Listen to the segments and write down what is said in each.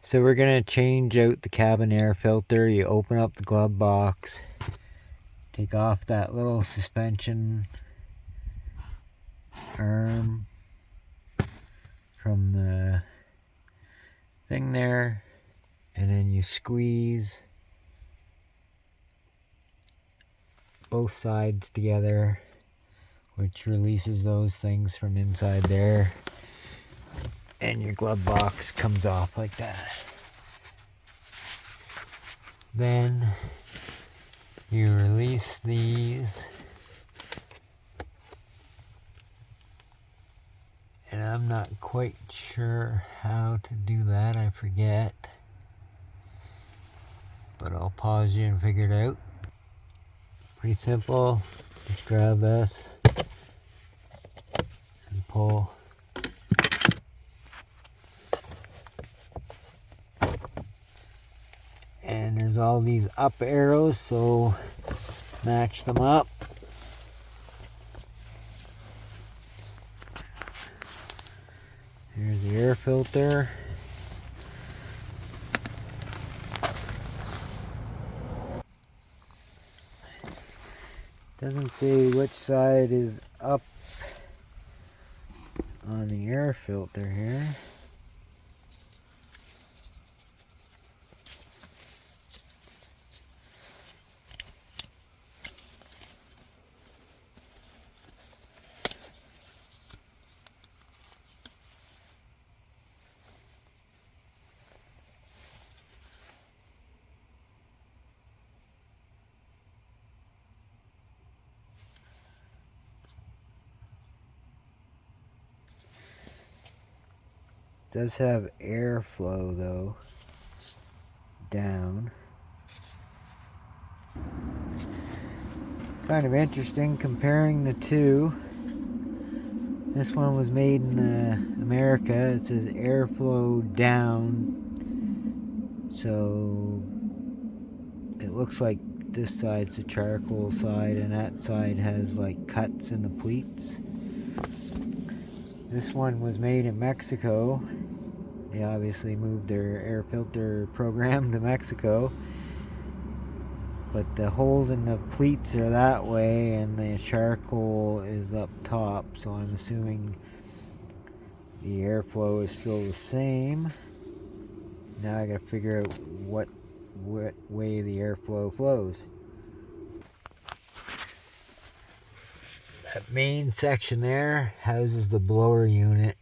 So we're going to change out the cabin air filter. You open up the glove box, take off that little suspension arm from the thing there, and then you squeeze both sides together, which releases those things from inside there, and your glove box comes off like that. Then you release these, and I'm not quite sure how to do that, I forget, but I'll pause you and figure it out. Pretty simple. Just grab this and pull. And there's all these up arrows, so match them up. Here's the air filter. Doesn't say which side is up on the air filter here. Does have airflow though, down. Kind of interesting comparing the two. This one was made in America. It says airflow down. So it looks like this side's the charcoal side and that side has like cuts in the pleats. This one was made in Mexico. They obviously moved their air filter program to Mexico. But the holes in the pleats are that way and the charcoal is up top. So I'm assuming the airflow is still the same. Now I gotta figure out what way the airflow flows. That main section there houses the blower unit.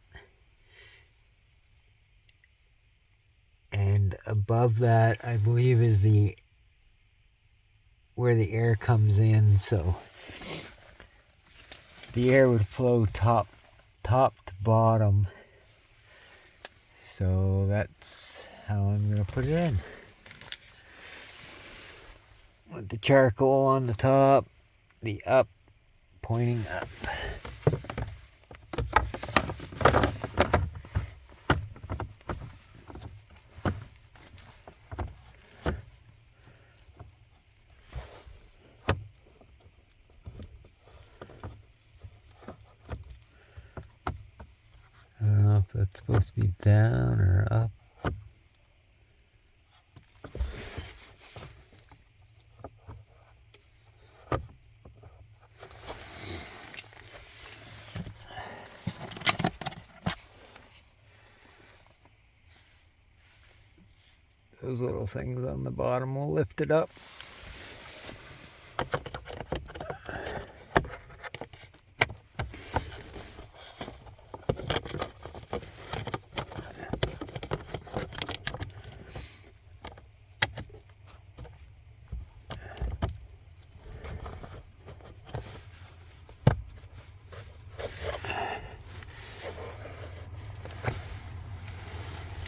And above that, I believe, is where the air comes in, so the air would flow top to bottom. So that's how I'm going to put it in. With the charcoal on the top, the up pointing up. I don't know if that's supposed to be down or up. Those little things on the bottom will lift it up.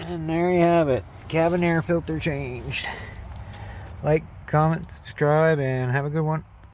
And there you have it. Cabin air filter changed. Like, comment, subscribe, and have a good one.